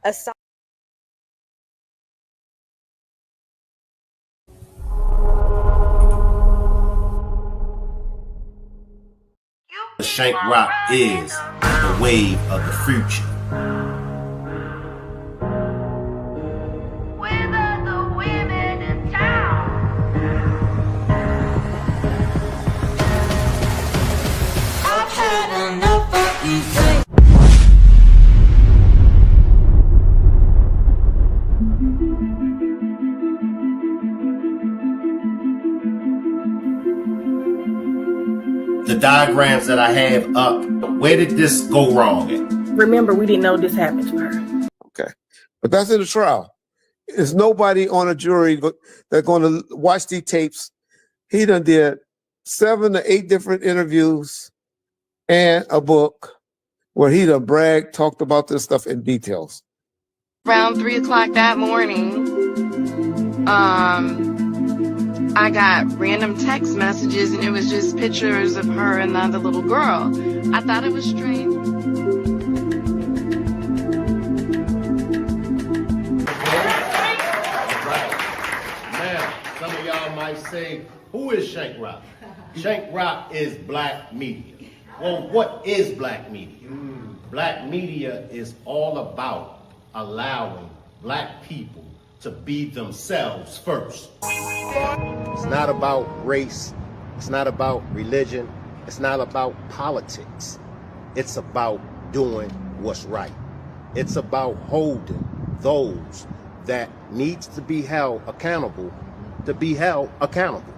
aside. Shank Rock is the wave of the future. The diagrams that I have up, where did this go wrong at? Remember, we didn't know this happened to her. Okay. But that's in the trial. There's nobody on a jury that's going to watch these tapes. He done did 7 to 8 different interviews and a book where he done bragged, talked about this stuff in details. Around 3 o'clock that morning, I got random text messages, and it was just pictures of her and the other little girl. I thought it was strange. Now, some of y'all might say, who is Shank Rock? Shank Rock is black media. Well, what is black media? Black media is all about allowing black people to be themselves first. It's not about race. It's not about religion. It's not about politics. It's about doing what's right. It's about holding those that needs to be held accountable to be held accountable.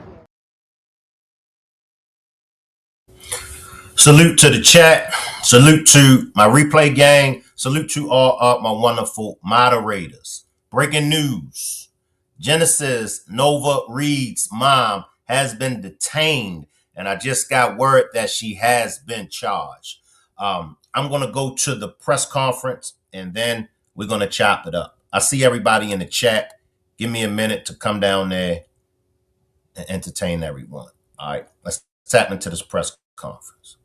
Salute to the chat. Salute to my replay gang. Salute to all my wonderful moderators. Breaking news. Genesis Nova Reid's mom has been detained, and I just got word that she has been charged. I'm going to go to the press conference, and then we're going to chop it up. I see everybody in the chat. Give me a minute to come down there and entertain everyone. All right, let's tap into this press conference.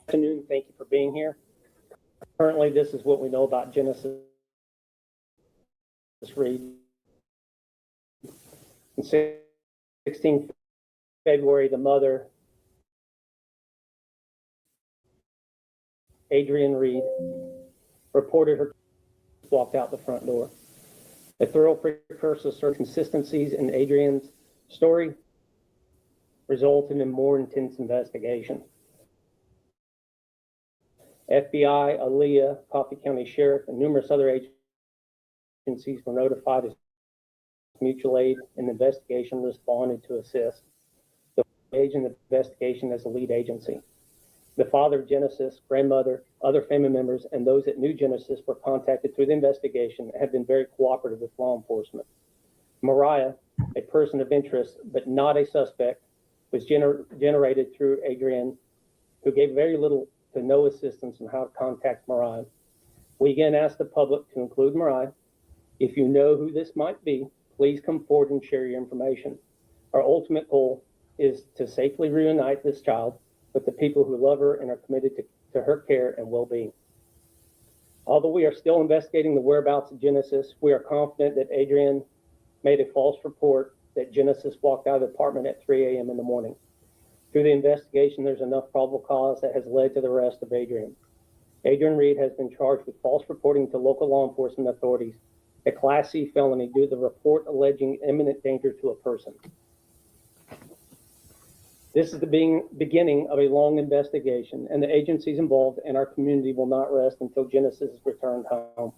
Good afternoon. Thank you for being here. Currently, this is what we know about Genesis Reid. On 16 February, the mother, Adrienne Reid, reported her walked out the front door. A thorough precursor search consistencies in Adrienne's story resulted in more intense investigation. FBI, Aaliyah, Coffee County Sheriff, and numerous other agencies were notified as mutual aid and investigation responded to assist. The agent of investigation as the lead agency. The father of Genesis, grandmother, other family members, and those that knew Genesis were contacted through the investigation and have been very cooperative with law enforcement. Mariah, a person of interest but not a suspect, was generated through Adrienne, who gave very little to no assistance on how to contact Mariah. We again ask the public to include Mariah. If you know who this might be, please come forward and share your information. Our ultimate goal is to safely reunite this child with the people who love her and are committed to her care and well-being. Although we are still investigating the whereabouts of Genesis, we are confident that Adrienne made a false report that Genesis walked out of the apartment at 3 a.m. in the morning. Through the investigation, there's enough probable cause that has led to the arrest of Adrienne. Adrienne Reid has been charged with false reporting to local law enforcement authorities, a Class C felony due to the report alleging imminent danger to a person. This is the beginning of a long investigation, and the agencies involved and our community will not rest until Genesis is returned home.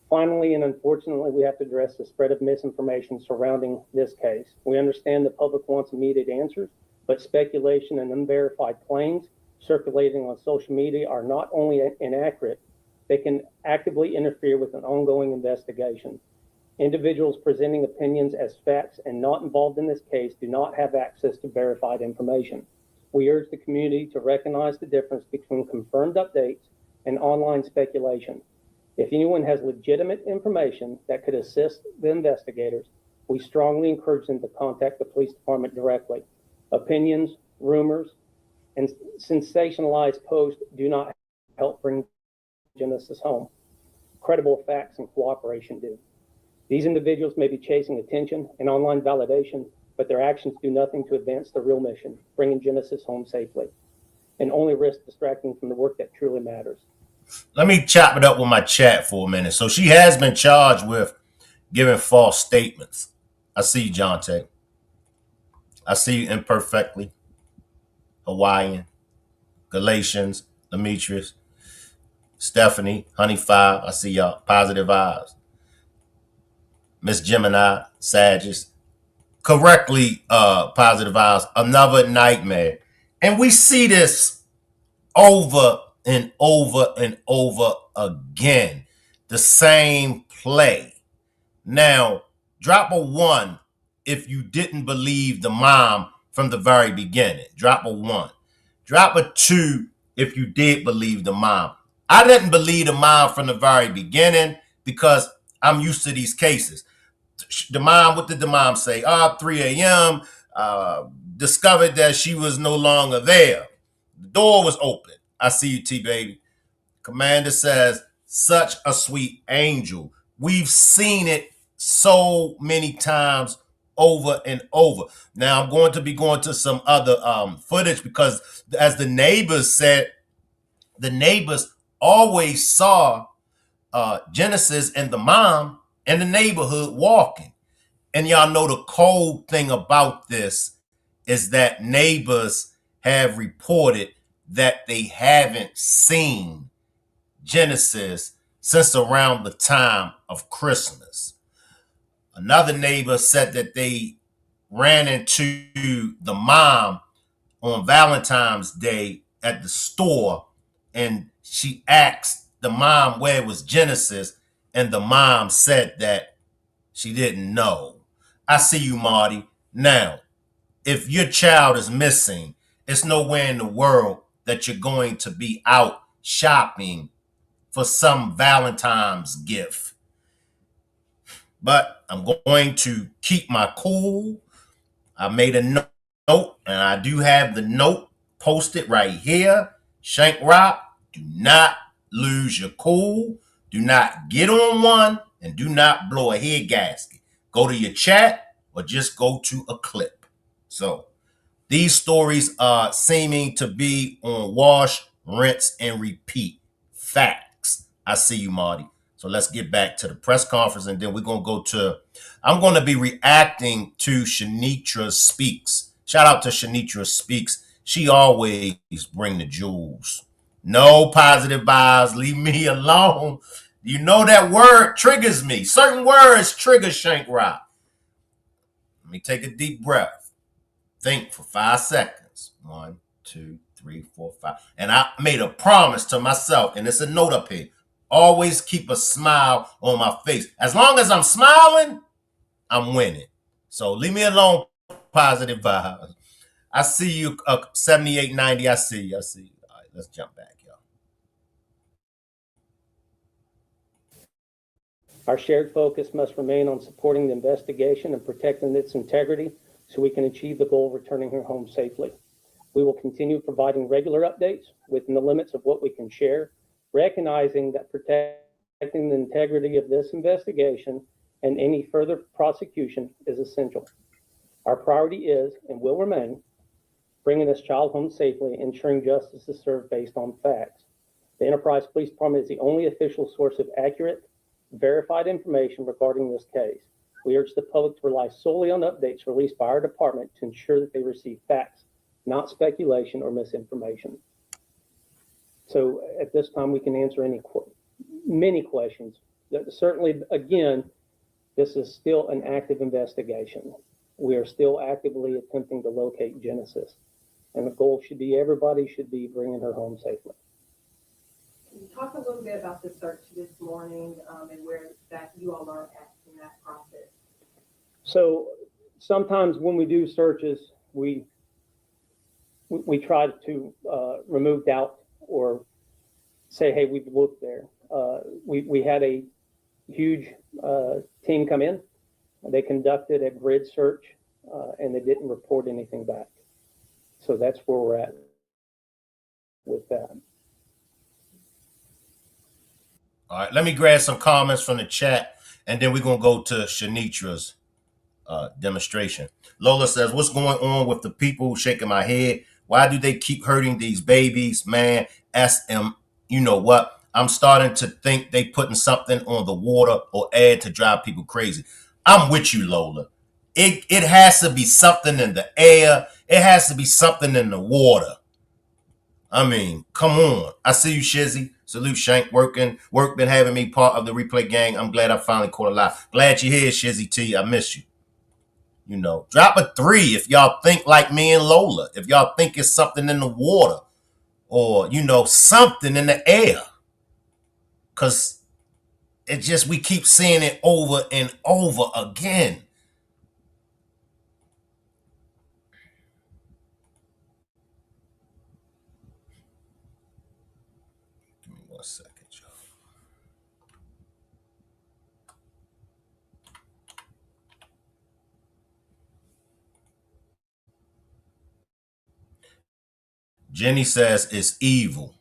Finally, and unfortunately, we have to address the spread of misinformation surrounding this case. We understand the public wants immediate answers, but speculation and unverified claims circulating on social media are not only inaccurate, they can actively interfere with an ongoing investigation. Individuals presenting opinions as facts and not involved in this case do not have access to verified information. We urge the community to recognize the difference between confirmed updates and online speculation. If anyone has legitimate information that could assist the investigators, we strongly encourage them to contact the police department directly. Opinions, rumors, and sensationalized posts do not help bring Genesis home. Credible facts and cooperation do. These individuals may be chasing attention and online validation, but their actions do nothing to advance the real mission, bringing Genesis home safely, and only risk distracting from the work that truly matters. Let me chop it up with my chat for a minute. So she has been charged with giving false statements. I see you, Jonte. I see you imperfectly. Hawaiian, Galatians, Demetrius, Stephanie, Honey Five. I see y'all. Positive vibes. Miss Gemini, Sagittarius. Correctly, positive vibes. Another nightmare. And we see this over and over and over again. The same play. Now, drop a 1 if you didn't believe the mom from the very beginning. Drop a 1. Drop a 2 if you did believe the mom. I didn't believe the mom from the very beginning because I'm used to these cases. The mom, what did the mom say? 3 a.m., discovered that she was no longer there. The door was open. I see you, T-Baby. Commander says, such a sweet angel. We've seen it so many times over and over. Now I'm going to be going to some other footage because as the neighbors said, the neighbors always saw Genesis and the mom in the neighborhood walking. And y'all know the cold thing about this is that neighbors have reported that they haven't seen Genesis since around the time of Christmas. Another neighbor said that they ran into the mom on Valentine's Day at the store, and she asked the mom where was Genesis, and the mom said that she didn't know. I see you, Marty. Now, if your child is missing, it's nowhere in the world that you're going to be out shopping for some Valentine's gift. But I'm going to keep my cool. I made a note, and I do have the note posted right here. Shank Rock, do not lose your cool. Do not get on one, and do not blow a head gasket. Go to your chat or just go to a clip. So these stories are seeming to be on wash, rinse, and repeat. Facts. I see you, Marty. So let's get back to the press conference, and then we're going to go to, I'm going to be reacting to Shanitra Speaks. Shout out to Shanitra Speaks. She always bring the jewels. No positive vibes. Leave me alone. You know that word triggers me. Certain words trigger Shank Rock. Let me take a deep breath. Think for 5 seconds. 1, 2, 3, 4, 5. And I made a promise to myself, and it's a note up here. Always keep a smile on my face. As long as I'm smiling, I'm winning. So leave me alone, positive vibes. I see you, 7890. I see you. All right, let's jump back, y'all. Our shared focus must remain on supporting the investigation and protecting its integrity so we can achieve the goal of returning her home safely. We will continue providing regular updates within the limits of what we can share, recognizing that protecting the integrity of this investigation and any further prosecution is essential. Our priority is and will remain bringing this child home safely, ensuring justice is served based on facts. The Enterprise Police Department is the only official source of accurate, verified information regarding this case. We urge the public to rely solely on updates released by our department to ensure that they receive facts, not speculation or misinformation. So at this time, we can answer many questions. Certainly, again, this is still an active investigation. We are still actively attempting to locate Genesis. And the goal should be everybody should be bringing her home safely. Talk a little bit about the search this morning and where that you all are at in that process. So sometimes when we do searches, we try to remove doubt or say, hey, we've looked there. We had a huge team come in. They conducted a grid search and they didn't report anything back. So that's where we're at with that. All right, let me grab some comments from the chat, and then we're going to go to Shanitra's demonstration. Lola says, what's going on with the people shaking my head? Why do they keep hurting these babies? Man, SM, you know what? I'm starting to think they putting something on the water or air to drive people crazy. I'm with you, Lola. It has to be something in the air. It has to be something in the water. I mean, come on. I see you, Shizzy. Salute, Shank. Work been having me part of the replay gang. I'm glad I finally caught a lot. Glad you're here, Shizzy T. I miss you. You know, drop a 3 if y'all think like me and Lola. If y'all think it's something in the water or, you know, something in the air. Because it just, we keep seeing it over and over again. Give me 1 second, y'all. Jenny says it's evil.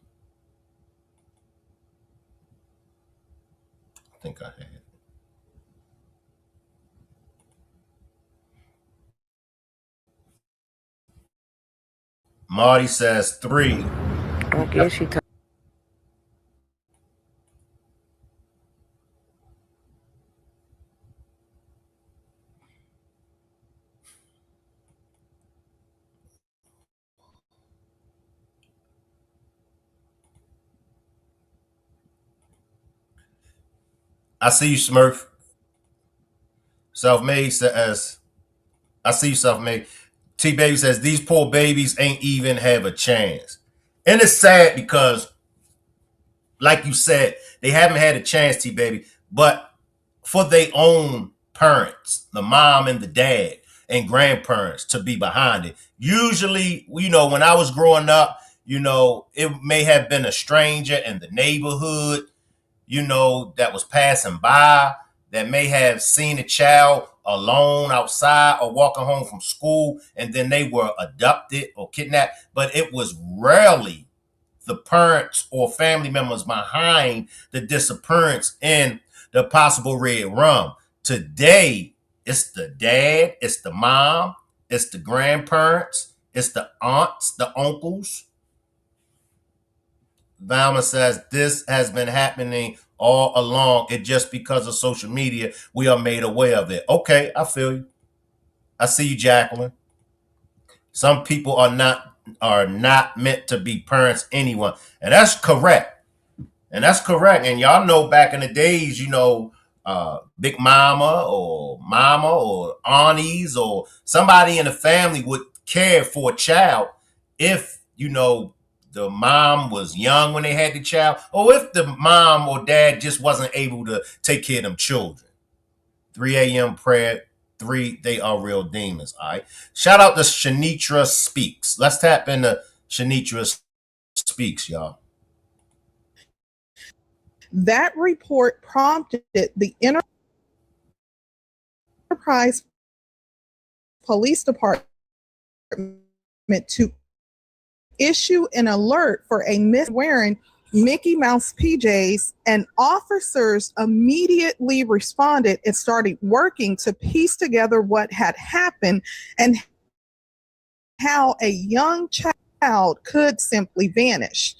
I think I had it. Marty says 3. I guess she I see you, Smurf. Self-made says, I see you, self-made. T-Baby says, these poor babies ain't even have a chance. And it's sad because, like you said, they haven't had a chance, T-Baby, but for their own parents, the mom and the dad and grandparents to be behind it. Usually, you know, when I was growing up, you know, it may have been a stranger in the neighborhood, you know, that was passing by that may have seen a child alone outside or walking home from school, and then they were abducted or kidnapped. But it was rarely the parents or family members behind the disappearance in the possible red rum. Today, it's the dad, it's the mom, it's the grandparents, it's the aunts, the uncles. Valma says this has been happening all along. It just because of social media, we are made aware of it. Okay, I feel you. I see you, Jacqueline. Some people are not meant to be parents anyway. And that's correct. And y'all know back in the days, you know, Big Mama or aunties or somebody in the family would care for a child if, you know, the mom was young when they had the child, or if the mom or dad just wasn't able to take care of them children. 3 a.m. prayer, 3, they are real demons. All right. Shout out to Shanitra Speaks. Let's tap into Shanitra Speaks, y'all. That report prompted the Enterprise Police Department to issue an alert for a miss wearing Mickey Mouse PJs, and officers immediately responded and started working to piece together what had happened and how a young child could simply vanish.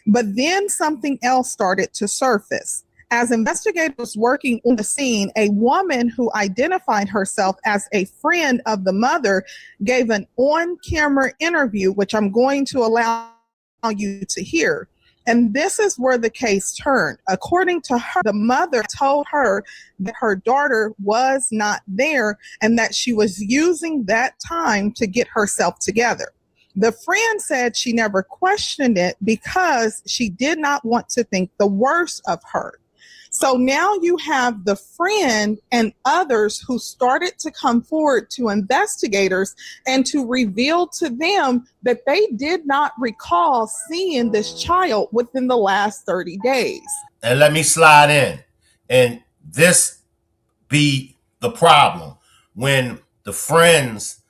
But then something else started to surface. As investigators working on the scene, a woman who identified herself as a friend of the mother gave an on-camera interview, which I'm going to allow you to hear. And this is where the case turned. According to her, the mother told her that her daughter was not there and that she was using that time to get herself together. The friend said she never questioned it because she did not want to think the worst of her. So now you have the friend and others who started to come forward to investigators and to reveal to them that they did not recall seeing this child within the last 30 days. And let me slide in. And this be the problem when the friends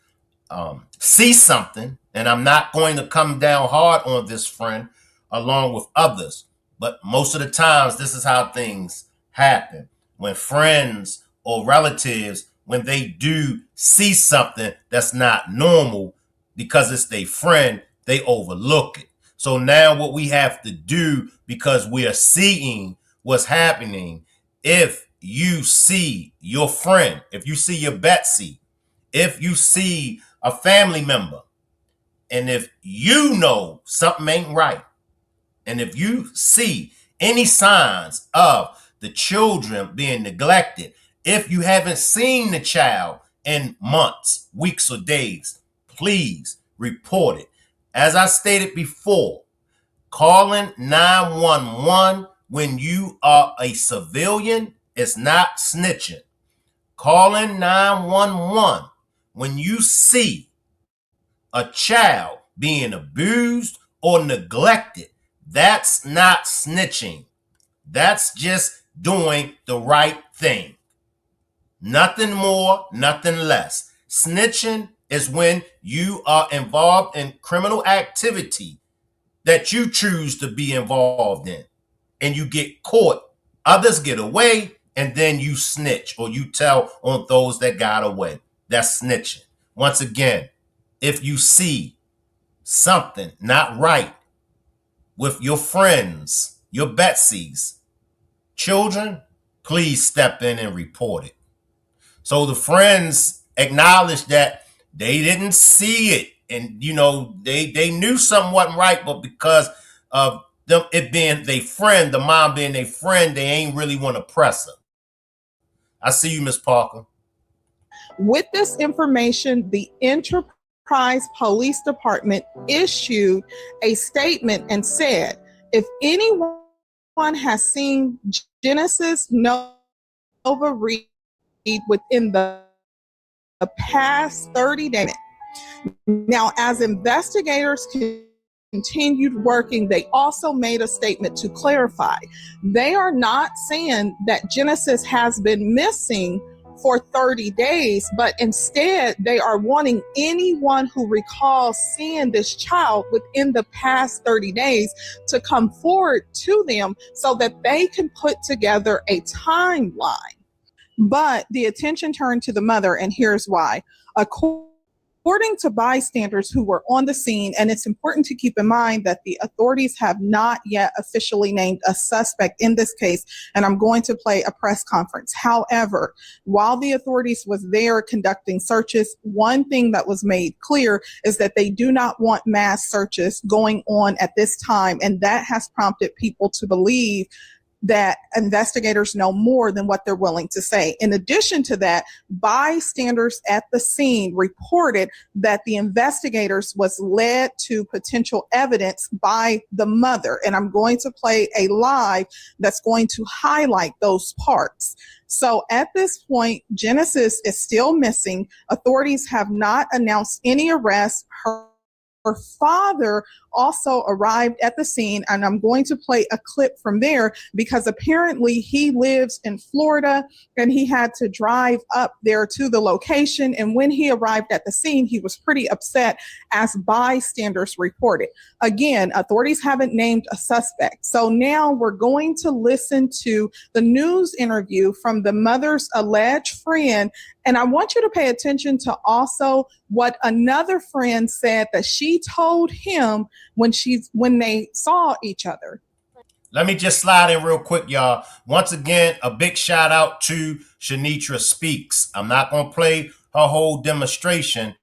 see something And I'm not going to come down hard on this friend along with others. But most of the times, this is how things happen. When friends or relatives, when they do see something that's not normal, because it's their friend, they overlook it. So now what we have to do, because we are seeing what's happening, if you see your friend, if you see your Betsy, if you see a family member, and if you know something ain't right, and if you see any signs of the children being neglected, if you haven't seen the child in months, weeks, or days, please report it. As I stated before, calling 911 when you are a civilian is not snitching. Calling 911 when you see a child being abused or neglected, that's not snitching. That's just doing the right thing. Nothing more, nothing less. Snitching is when you are involved in criminal activity that you choose to be involved in, and you get caught. Others get away, and then you snitch or you tell on those that got away. That's snitching. Once again, if you see something not right with your friends, your Betsies, children, please step in and report it. So the friends acknowledge that they didn't see it, and they knew something wasn't right, but because of them it being their friend, the mom being their friend, they ain't really want to press her. I see you, Miss Parker. With this information, the Enterprise Police Department issued a statement and said, if anyone has seen Genesis Nova Reid within the past 30 days. Now, as investigators continued working, they also made a statement to clarify. They are not saying that Genesis has been missing for 30 days, but instead they are wanting anyone who recalls seeing this child within the past 30 days to come forward to them so that they can put together a timeline. But the attention turned to the mother, and here's why. According to bystanders who were on the scene, and it's important to keep in mind that the authorities have not yet officially named a suspect in this case, and I'm going to play a press conference. However, while the authorities was there conducting searches, one thing that was made clear is that they do not want mass searches going on at this time, and that has prompted people to believe that investigators know more than what they're willing to say. In addition to that, bystanders at the scene reported that the investigators was led to potential evidence by the mother. And I'm going to play a live that's going to highlight those parts. So at this point, Genesis is still missing. Authorities have not announced any arrests. Her father also arrived at the scene, and I'm going to play a clip from there because apparently he lives in Florida and he had to drive up there to the location. And when he arrived at the scene, he was pretty upset, as bystanders reported. Again, authorities haven't named a suspect. So now we're going to listen to the news interview from the mother's alleged friend. And I want you to pay attention to also what another friend said that she told him when they saw each other. Let me just slide in real quick, y'all. Once again, a big shout out to Shanitra Speaks. I'm not going to play her whole demonstration.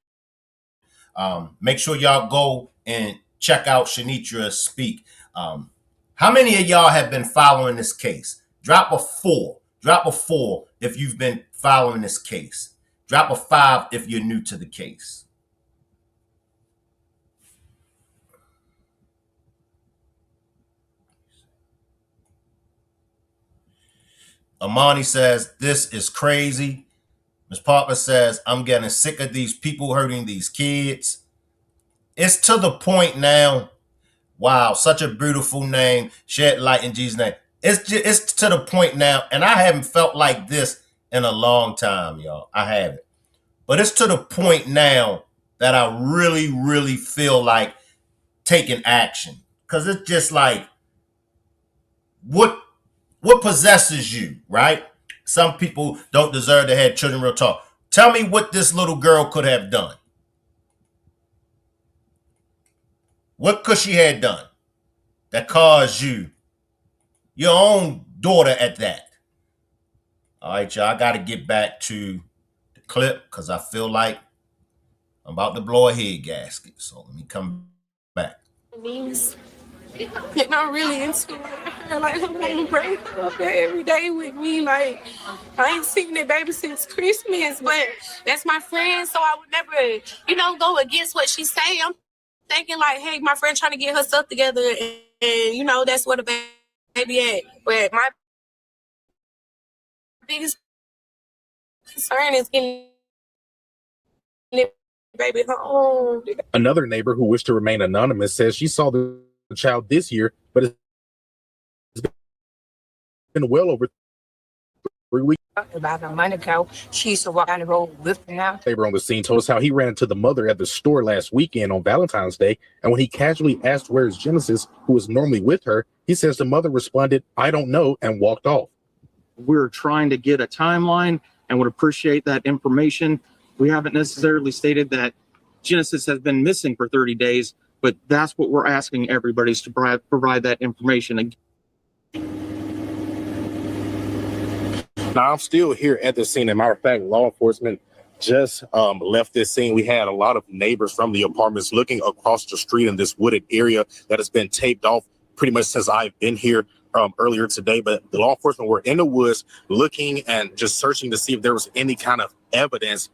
Make sure y'all go and check out Shanitra Speak. How many of y'all have been following this case? Drop a 4. Drop a 4 if you've been following this case. Drop a 5 if you're new to the case. Amani says, this is crazy. Ms. Parker says, I'm getting sick of these people hurting these kids. It's to the point now. Wow, such a beautiful name. Shed light in Jesus' name. It's to the point now, and I haven't felt like this in a long time, y'all. I haven't. But it's to the point now that I really, really feel like taking action. Because it's just like, what possesses you, right? Some people don't deserve to have children. Real talk. Tell me what this little girl could have done. What could she have done that caused you, your own daughter at that? All right, y'all, I got to get back to the clip because I feel like I'm about to blow a head gasket. So let me come back. Niece, and I'm really into her. Like, her mama bring her up there every day with me. Like, I ain't seen that baby since Christmas, but that's my friend, so I would never, go against what she say. I'm thinking like, hey, my friend trying to get her stuff together, and that's where the baby at. But my biggest concern is getting the baby home. Another neighbor who wished to remain anonymous says she saw the child this year, but it's been well over 3 weeks. About a month ago, she used to walk down the road lifting out. Neighbor on the scene told us how he ran into the mother at the store last weekend on Valentine's Day, and when he casually asked where is Genesis, who was normally with her, he says the mother responded, "I don't know," and walked off. We're trying to get a timeline and would appreciate that information. We haven't necessarily stated that Genesis has been missing for 30 days, but that's what we're asking everybody is to provide that information. Now, I'm still here at the scene. As a matter of fact, law enforcement just left this scene. We had a lot of neighbors from the apartments looking across the street in this wooded area that has been taped off pretty much since I've been here earlier today. But the law enforcement were in the woods looking and just searching to see if there was any kind of evidence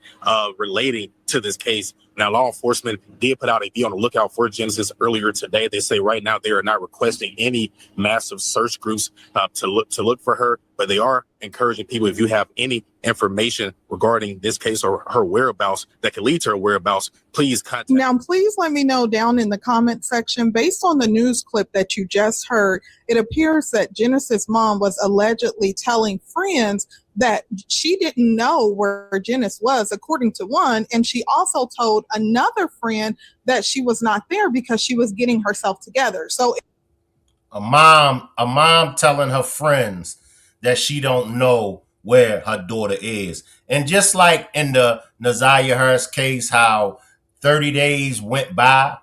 relating to this case. Now, law enforcement did put out a be on the lookout for Genesis earlier today. They say right now they are not requesting any massive search groups to look for her, but they are encouraging people, if you have any information regarding this case or her whereabouts that could lead to her whereabouts, please contact. Now, please let me know down in the comment section, based on the news clip that you just heard, it appears that Genesis' mom was allegedly telling friends that she didn't know where Genesis was, according to one, and she also told another friend that she was not there because she was getting herself together. So a mom telling her friends that she don't know where her daughter is. And just like in the Nazaria Harris case, how 30 days went by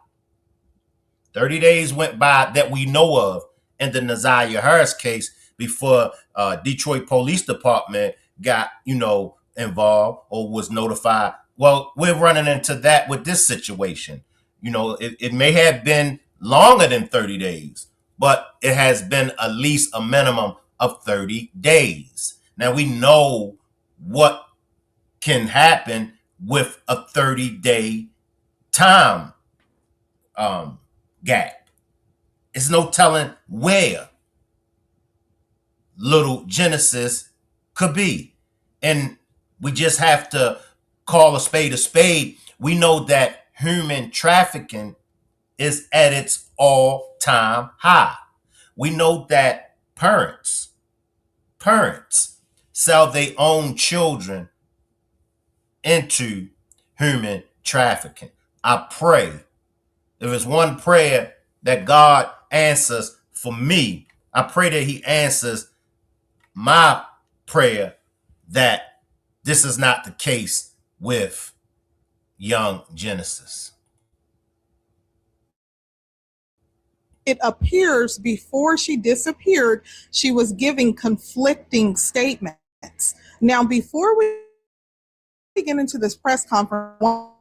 that we know of in the Nazaria Harris case before Detroit Police Department got, involved or was notified. Well, we're running into that with this situation. It may have been longer than 30 days, but it has been at least a minimum of 30 days. Now we know what can happen with a 30-day time gap. It's no telling where little Genesis could be. And we just have to call a spade a spade. We know that human trafficking is at its all-time high. We know that parents sell their own children into human trafficking. I pray, if it's one prayer that God answers for me, I pray that he answers my prayer that this is not the case with young Genesis. it appears before she disappeared, she was giving conflicting statements. Now, before we get into this press conference, one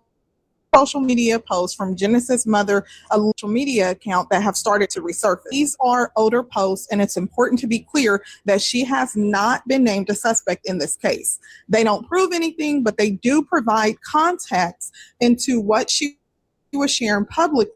social media posts from Genesis' mother, a social media account that have started to resurface. These are older posts, and it's important to be clear that she has not been named a suspect in this case. They don't prove anything, but they do provide context into what she was sharing publicly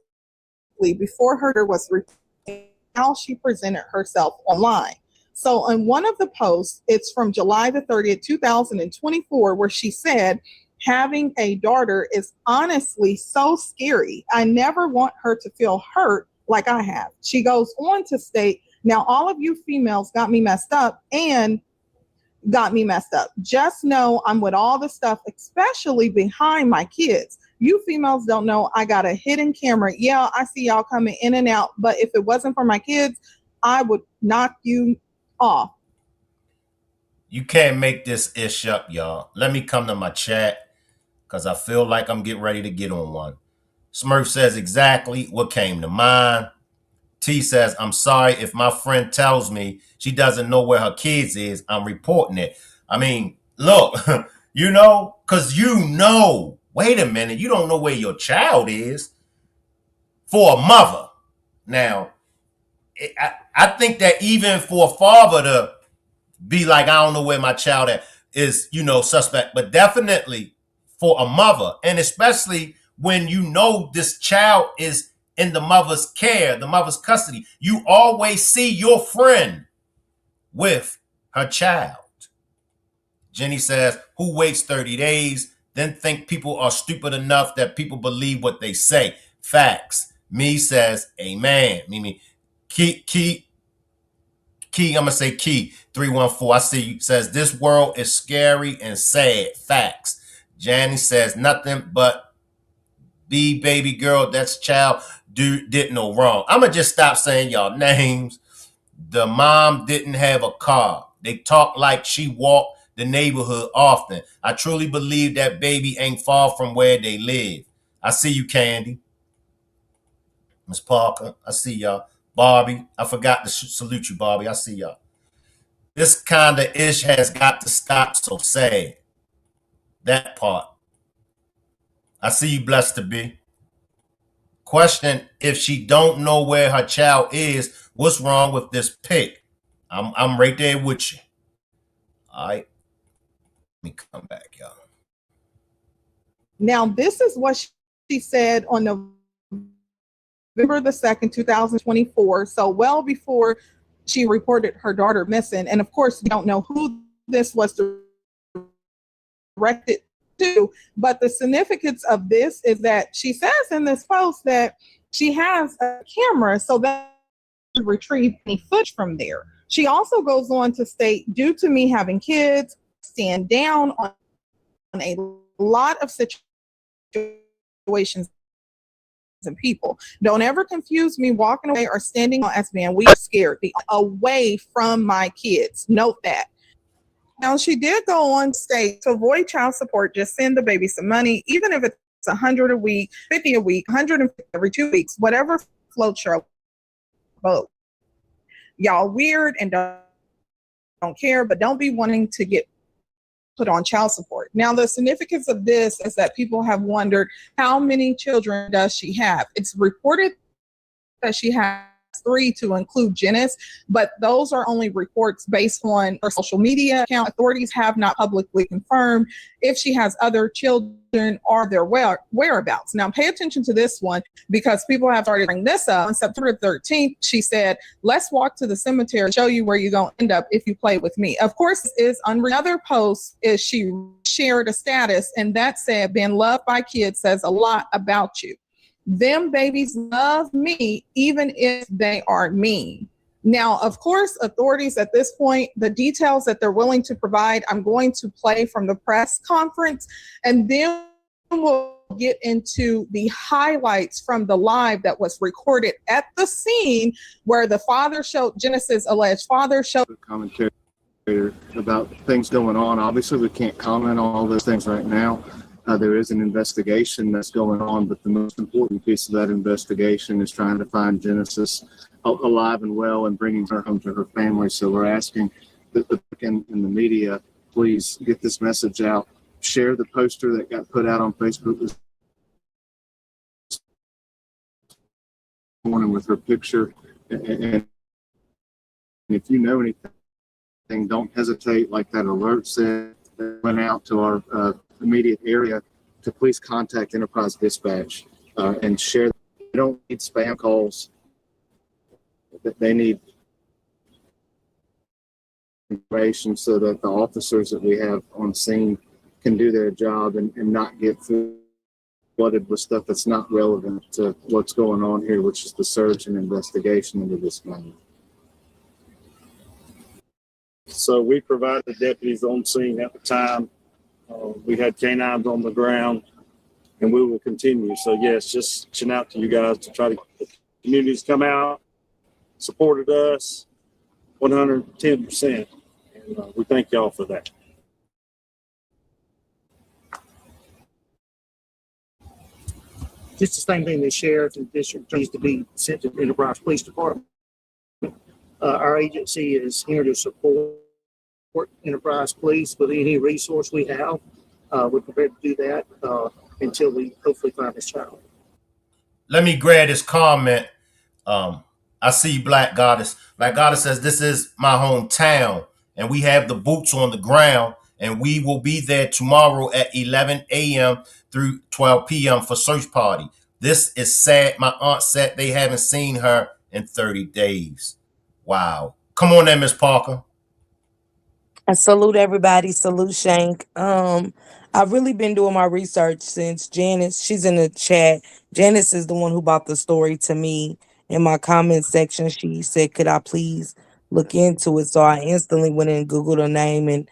before her was retained, how she presented herself online. So on one of the posts, it's from July the 30th, 2024, where she said, having a daughter is honestly so scary. I never want her to feel hurt like I have. She goes on to state, now all of you females got me messed up and got me messed up. Just know I'm with all the stuff, especially behind my kids. You females don't know I got a hidden camera. Yeah, I see y'all coming in and out, but if it wasn't for my kids, I would knock you off. You can't make this ish up, y'all. Let me come to my chat because I feel like I'm getting ready to get on one. Smurf says exactly what came to mind. T says, I'm sorry if my friend tells me she doesn't know where her kids is, I'm reporting it. I mean, look, because wait a minute, you don't know where your child is for a mother. Now, I think that even for a father to be like, I don't know where my child is, suspect, but definitely for a mother, and especially when this child is in the mother's care, the mother's custody, you always see your friend with her child. Jenny says, who waits 30 days, then think people are stupid enough that people believe what they say? Facts. Me says, amen. Mimi, Key, I'm going to say Key, 314, I see you, says, this world is scary and sad. Facts. Janny says, nothing but baby girl, that's child, did no wrong. I'm going to just stop saying y'all names. The mom didn't have a car. They talk like she walked the neighborhood often. I truly believe that baby ain't far from where they live. I see you, Candy. Miss Parker, I see y'all. Barbie, I forgot to salute you, Barbie. I see y'all. This kind of ish has got to stop, so sad. That part. I see you, blessed to be. Question, if she don't know where her child is, what's wrong with this pic? I'm right there with you. All right. Let me come back, y'all. Now, this is what she said on November the 2nd, 2024. So well before she reported her daughter missing. And of course, we don't know who this was directed to, but the significance of this is that she says in this post that she has a camera so that to retrieve any footage from there. She also goes on to state, due to me having kids, stand down on a lot of situations and people. Don't ever confuse me walking away or standing on as being weak or scared. Be away from my kids. Note that. Now, she did go on state to avoid child support. Just send the baby some money, even if it's 100 a week, 50 a week, 150 every 2 weeks, whatever floats your boat. Y'all weird and don't care, but don't be wanting to get put on child support. Now, the significance of this is that people have wondered, how many children does she have? It's reported that she has 3 to include Janice, but those are only reports based on her social media account. Authorities have not publicly confirmed if she has other children or their whereabouts. Now, pay attention to this one because people have started bringing this up. On September 13th, she said, let's walk to the cemetery, show you where you're going to end up if you play with me. Of course, another post is she shared a status, and that said, being loved by kids says a lot about you. Them babies love me even if they are mean. Now, of course, authorities at this point, the details that they're willing to provide, I'm going to play from the press conference, and then we'll get into the highlights from the live that was recorded at the scene where the father showed, Genesis' alleged father showed commentary about things going on. Obviously, we can't comment on all those things right now. There is an investigation that's going on, but the most important piece of that investigation is trying to find Genesis alive and well and bringing her home to her family. So we're asking that in the media, please get this message out. Share the poster that got put out on Facebook this morning with her picture. And if you know anything, don't hesitate, like that alert said, that went out to our immediate area, to please contact Enterprise Dispatch and share. They don't need spam calls. They need information so that the officers that we have on scene can do their job and not get flooded with stuff that's not relevant to what's going on here, which is the search and investigation into this matter. So we provided deputies on scene at the time. We had canines on the ground, and we will continue. So yes, just reaching out to you guys to try to get the communities come out, supported us 110%. And we thank y'all for that. Just the same thing the sheriff and district needs to be sent to the Enterprise Police Department. Our agency is here to support Enterprise Police with any resource we have. We're prepared to do that until we hopefully find this child. Let me grab this comment. I see Black Goddess. Black Goddess says, this is my hometown, and we have the boots on the ground, and we will be there tomorrow at 11 a.m. through 12 p.m. for search party. This is sad. My aunt said they haven't seen her in 30 days. Wow. Come on there, Miss Parker. I salute everybody. Salute Shank. I've really been doing my research since Janice, she's in the chat. Janice is the one who brought the story to me in my comment section. She said, could I please look into it? So I instantly went and Googled her name, and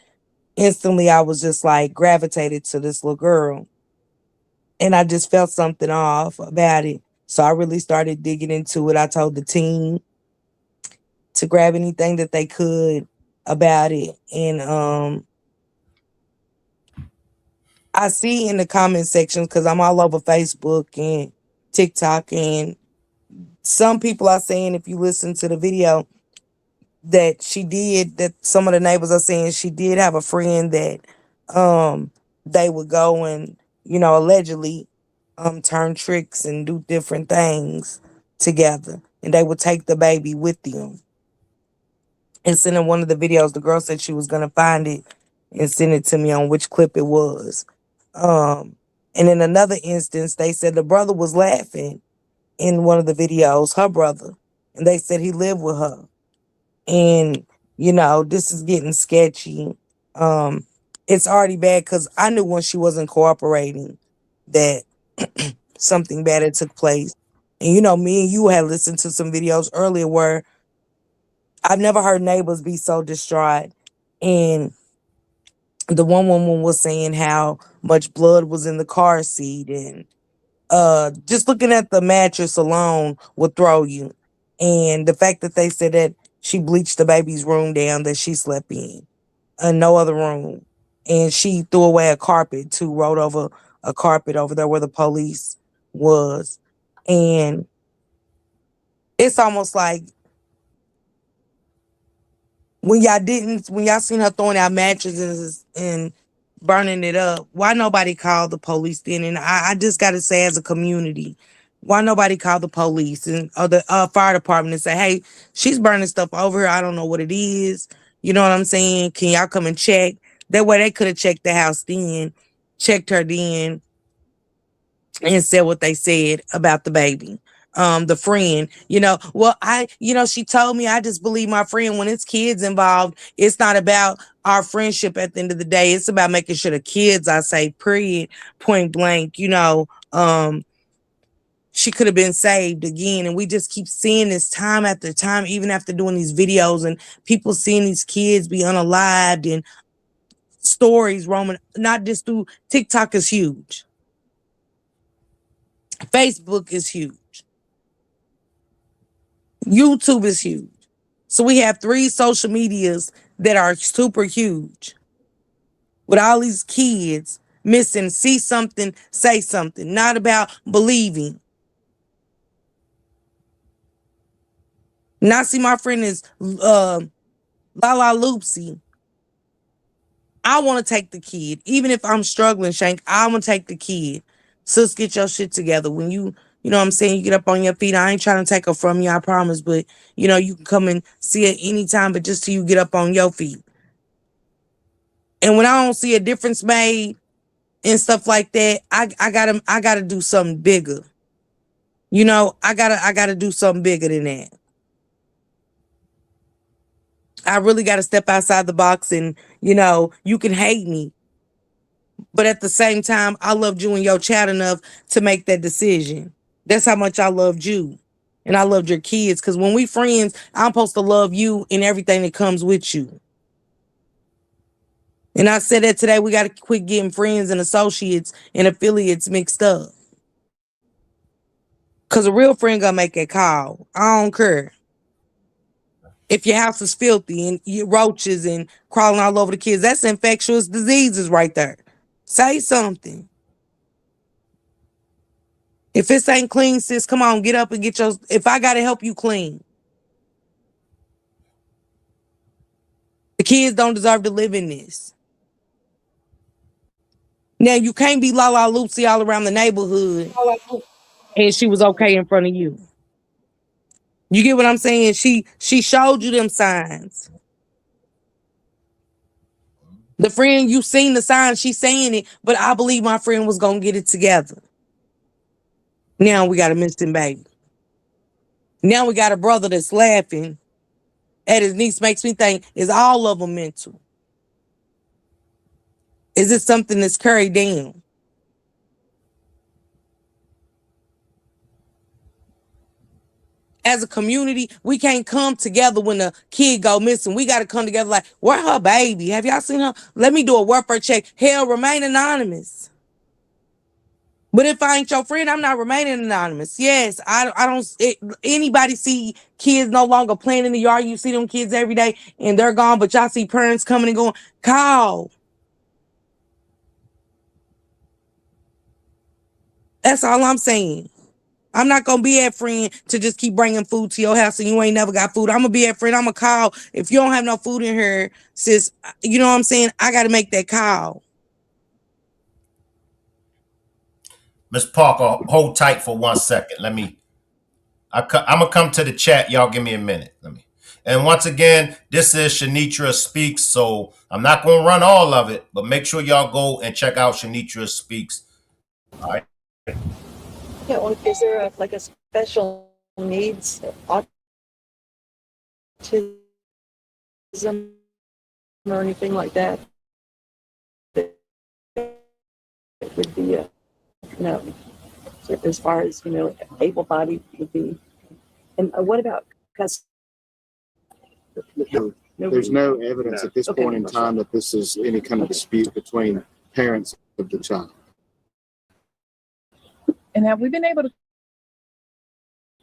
instantly I was just like gravitated to this little girl. And I just felt something off about it. So I really started digging into it. I told the team to grab anything that they could about it. And I see in the comment sections, because I'm all over Facebook and TikTok, and some people are saying, if you listen to the video, that some of the neighbors are saying she did have a friend that they would go and, allegedly turn tricks and do different things together. And they would take the baby with them. And send in one of the videos, the girl said she was going to find it and send it to me on which clip it was. And in another instance, they said the brother was laughing in one of the videos, her brother. And they said he lived with her. And, this is getting sketchy. It's already bad because I knew when she wasn't cooperating that something bad had took place. And, me and you had listened to some videos earlier where I've never heard neighbors be so distraught. And the one woman was saying how much blood was in the car seat, and just looking at the mattress alone would throw you. And the fact that they said that she bleached the baby's room down that she slept in, no other room. And she threw away a carpet too, rolled over a carpet over there where the police was. And it's almost like when y'all seen her throwing out mattresses and burning it up, why nobody called the police then? And I just got to say, as a community, why nobody called the police or the fire department and say, hey, she's burning stuff over here. I don't know what it is. You know what I'm saying? Can y'all come and check? That way they could have checked the house then, checked her then, and said what they said about the baby. The friend, she told me, I just believe my friend. When it's kids involved, it's not about our friendship at the end of the day. It's about making sure the kids, I say, period, point blank, she could have been saved again. And we just keep seeing this time after time, even after doing these videos and people seeing these kids be unalived, and stories roaming, not just through TikTok is huge. Facebook is huge. YouTube is huge. So we have 3 social medias that are super huge, with all these kids missing, see something, say something, not about believing. Now see my friend is Lala Loopsy. I want to take the kid. Even if I'm struggling, Shank, I want to take the kid. Sis, get your shit together. When you know what I'm saying, you get up on your feet. I ain't trying to take her from you, I promise. But, you can come and see it anytime, but just till you get up on your feet. And when I don't see a difference made and stuff like that, I gotta do something bigger. I gotta do something bigger than that. I really gotta step outside the box, and, you can hate me, but at the same time, I loved you and your child enough to make that decision. That's how much I loved you. And I loved your kids. Because when we friends, I'm supposed to love you and everything that comes with you. And I said that today, we got to quit getting friends and associates and affiliates mixed up. Because a real friend gonna make that call. I don't care. If your house is filthy and you roaches and crawling all over the kids, that's infectious diseases right there. Say something. If this ain't clean, sis, come on, get up and get your, if I gotta help you clean. The kids don't deserve to live in this. Now, you can't be la la loopsy all around the neighborhood and she was okay in front of you. You get what I'm saying? She showed you them signs. The friend, you seen the signs, she's saying it, but I believe my friend was gonna get it together. Now we got a missing baby. Now we got a brother that's laughing at his niece. Makes me think, is all of them mental? Is it something that's carried down? As a community, we can't come together when a kid go missing. We got to come together like, where her baby? Have y'all seen her? Let me do a welfare check. Hell, remain anonymous. But if I ain't your friend, I'm not remaining anonymous. Yes, I don't. Anybody see kids no longer playing in the yard? You see them kids every day and they're gone, but y'all see parents coming and going. Call. That's all I'm saying. I'm not going to be that friend to just keep bringing food to your house and you ain't never got food. I'm going to be that friend. I'm going to call. If you don't have no food in here, sis, you know what I'm saying? I got to make that call. Ms. Parker, hold tight for 1 second. I'm gonna come to the chat. Y'all give me a minute. And once again, this is Shanitra Speaks. So I'm not gonna run all of it, but make sure y'all go and check out Shanitra Speaks. All right. Yeah, well, is there like a special needs autism or anything like that? That would be as far as able-bodied would be. And what about There's no evidence at this point in time that this is any kind of dispute between parents of the child. And have we been able to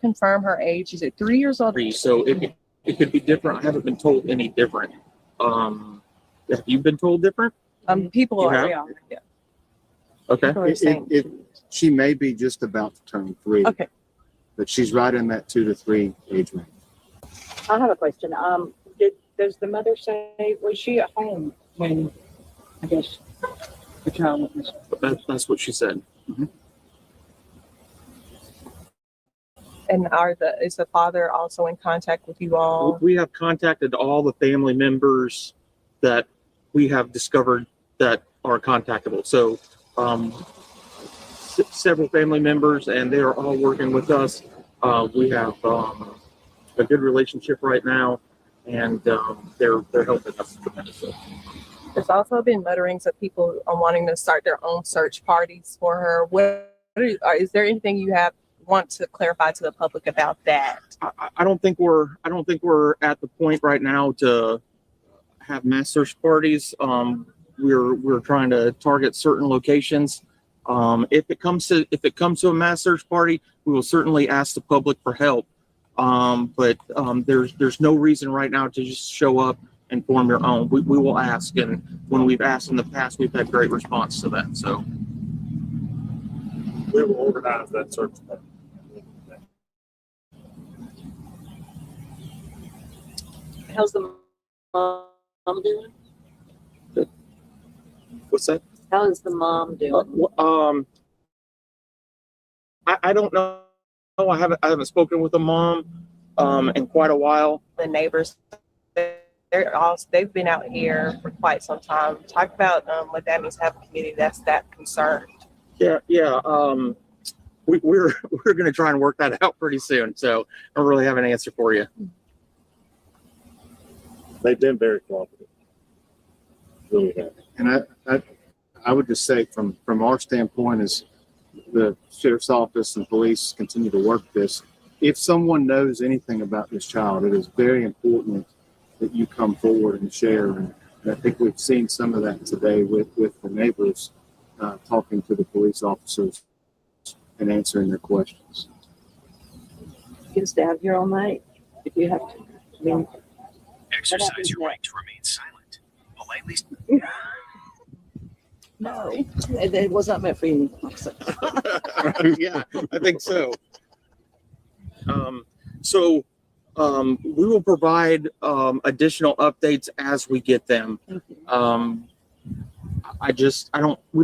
confirm her age? Is it 3 years old? So it could be different. I haven't been told any different. Have you been told different? People You are. have? Yeah. Okay. She may be just about to turn 3. Okay. But she's right in that 2 to 3 age range. I have a question. Does the mother say, was she at home when, I guess, the child was missing? That's what she said. Mm-hmm. And is the father also in contact with you all? We have contacted all the family members that we have discovered that are contactable. So several family members, and they are all working with us. We have a good relationship right now, and they're helping us tremendously. There's also been mutterings of people wanting to start their own search parties for her. Is there anything you want to clarify to the public about that? I don't think we're at the point right now to have mass search parties. We're trying to target certain locations. If it comes to a mass search party, we will certainly ask the public for help. But there's no reason right now to just show up and form your own. We will ask, and when we've asked in the past, we've had great response to that. So we will organize that search party. How's the mom doing? What's that? How is the mom doing? I don't know. I haven't spoken with the mom in quite a while. The neighbors, they've been out here for quite some time. Talk about what that means to have a community that's that concerned. Yeah. We're going to try and work that out pretty soon. So I don't really have an answer for you. They've been very cooperative. Really have. And I would just say from our standpoint, as the sheriff's office and police continue to work this, if someone knows anything about this child, it is very important that you come forward and share and And I think we've seen some of that today with the neighbors talking to the police officers and answering their questions. You can stay out here all night if you have to. I mean, Exercise your right to remain silent. Politely. no, it was not meant for you. Yeah, I think so. We will provide additional updates as we get them. We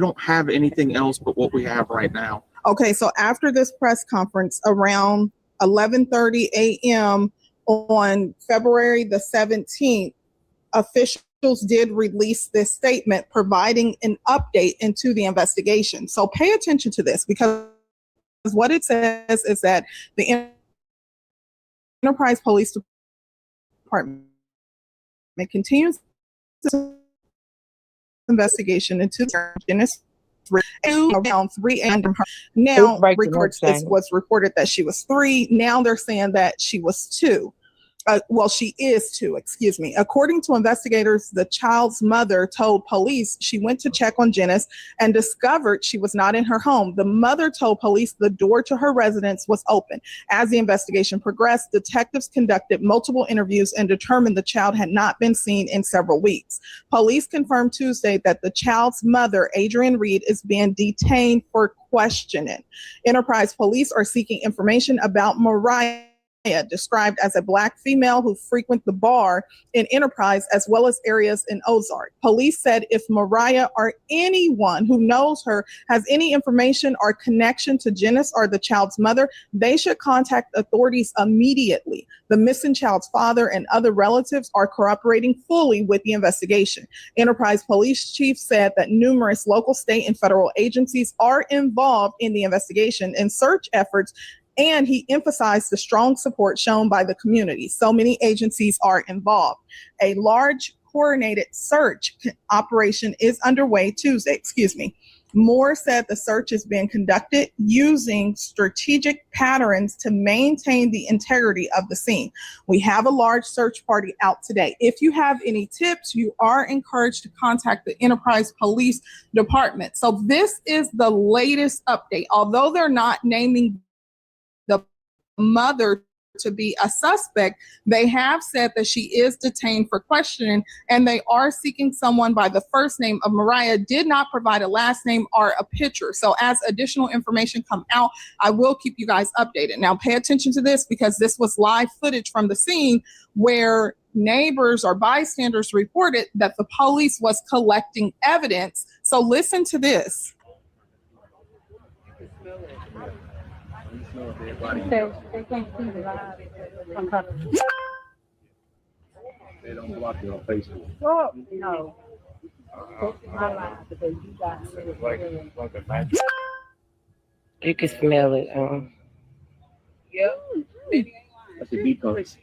don't have anything else but what we have right now. Okay, so after this press conference around 11:30 a.m. on February the 17th, officials did release this statement providing an update into the investigation. So pay attention to this, because what it says is that the Enterprise Police Department continues the investigation into Dennis around 3 a.m. Now, it was reported that she was 3. Now they're saying that she was 2. She is 2, excuse me. According to investigators, the child's mother told police she went to check on Janice and discovered she was not in her home. The mother told police the door to her residence was open. As the investigation progressed, detectives conducted multiple interviews and determined the child had not been seen in several weeks. Police confirmed Tuesday that the child's mother, Adrienne Reid, is being detained for questioning. Enterprise police are seeking information about Mariah, described as a Black female who frequent the bar in Enterprise as well as areas in Ozark. Police said if Mariah or anyone who knows her has any information or connection to Janice or the child's mother, they should contact authorities immediately. The missing child's father and other relatives are cooperating fully with the investigation. Enterprise Police Chief said that numerous local, state, and federal agencies are involved in the investigation and search efforts, and he emphasized the strong support shown by the community. So many agencies are involved. A large coordinated search operation is underway Tuesday, Moore said the search is being conducted using strategic patterns to maintain the integrity of the scene. We have a large search party out today. If you have any tips, you are encouraged to contact the Enterprise Police Department. So this is the latest update. Although they're not naming the mother to be a suspect, they have said that she is detained for questioning, and they are seeking someone by the first name of Mariah, did not provide a last name or a picture. So as additional information come out, I will keep you guys updated. Now pay attention to this, because this was live footage from the scene where neighbors or bystanders reported that the police was collecting evidence. So listen to this. They can't see the live. They don't block you on Facebook. Oh, no. My life, because you got Like a match. You can smell it. Yep. That's a decomposition.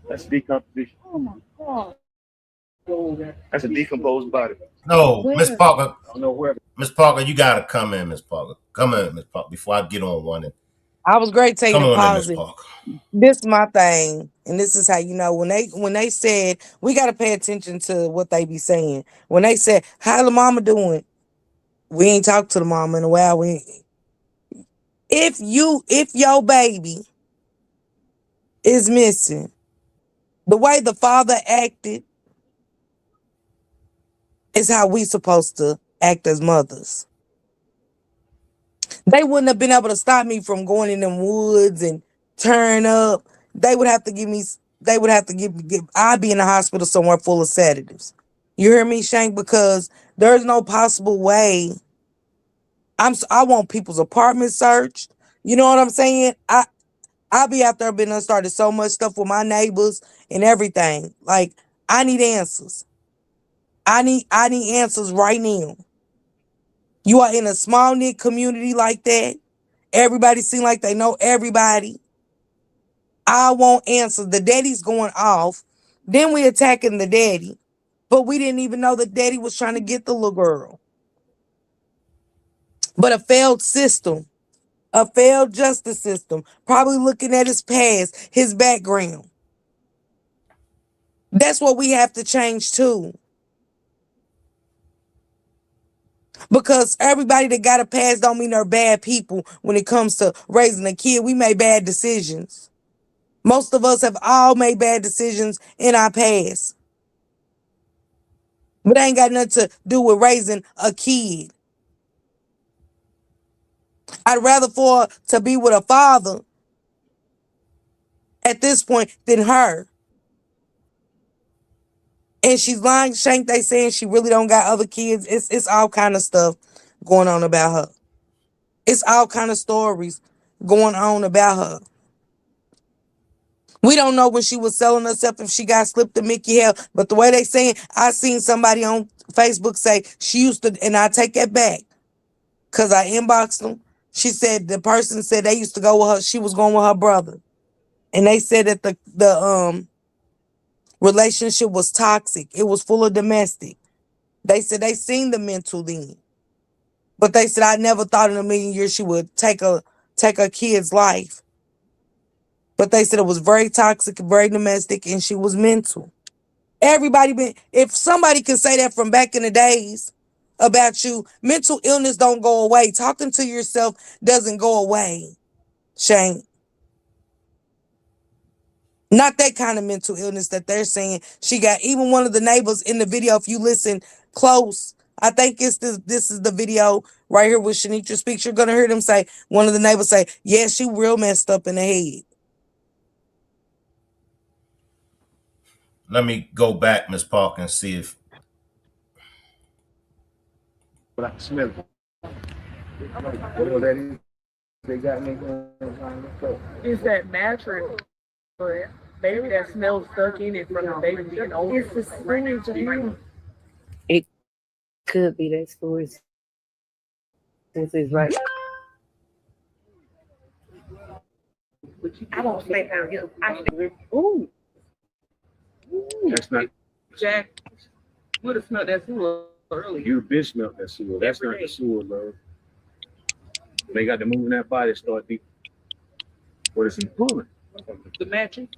That's decomposition. Oh my God. That's a decomposed body. No, Miss Parker. I don't know where. Miss Parker, you gotta come in, Miss Parker. Come in, Miss Parker, before I get on one. I was great taking Come a on in, pause. Miss Parker. This is my thing, and this is how you know when they said we got to pay attention to what they be saying. When they said, "How the mama doing?" We ain't talked to the mama in a while. If your baby is missing, the way the father acted is how we supposed to act as mothers. They wouldn't have been able to stop me from going in them woods and turn up. They would have to give me, I'd be in the hospital somewhere full of sedatives. You hear me, Shank? Because there's no possible way. I want people's apartment searched. You know what I'm saying? I'll be out there been started so much stuff with my neighbors and everything. Like, I need answers. I need answers right now. You are in a small knit community like that. Everybody seem like they know everybody. I want answers. The daddy's going off. Then we attacking the daddy. But we didn't even know the daddy was trying to get the little girl. But a failed system, a failed justice system, probably looking at his past, his background. That's what we have to change too. Because everybody that got a pass don't mean they're bad people when it comes to raising a kid. We made bad decisions. Most of us have all made bad decisions in our past. But it ain't got nothing to do with raising a kid. I'd rather for her to be with a father at this point than her. And she's lying, Shank. They saying she really don't got other kids. It's all kind of stuff going on about her. It's all kind of stories going on about her. We don't know when she was selling herself if she got slipped to Mickey Hell, but the way they saying, I seen somebody on Facebook say she used to, and I take that back because I inboxed them. She said the person said they used to go with her. She was going with her brother, and they said that the relationship was toxic. It was full of domestic. They said they seen the mental then. But they said I never thought in a million years she would take a kid's life. But they said it was very toxic, very domestic, and she was mental. Everybody been, if somebody can say that from back in the days about you, mental illness don't go away. Talking to yourself doesn't go away, Shane. Not that kind of mental illness that they're saying she got. Even one of the neighbors in the video, if you listen close, I think this is the video right here with Shanitra speaks. You're gonna hear them say, one of the neighbors say, yeah, she real messed up in the head. Let me go back, Miss Park, and see if. But I can smell it. Whatever that is, they got me going. Is that mattress? But maybe that smell stuck in it from the baby being old. It's the sewage. It could be that story since it's right. I don't sleep out here. Ooh. That's not. Jack would have smelled that sewer earlier. You bitch smelled that sewer. That's not the sewer, bro. They got to move in that body, start deep. What is it pulling? The mattress.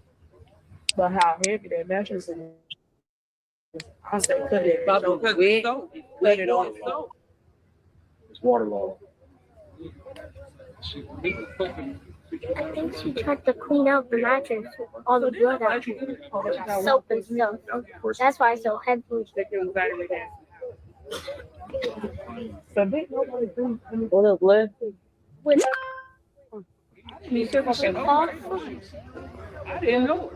But how heavy that mattress is. I said, cut it. But because it's soap, cut it on soap. It's waterlogged. I think she tried to clean out the mattress, all the blood out, soap and stuff. That's why it's so heavy. What up, left? With You said I didn't know.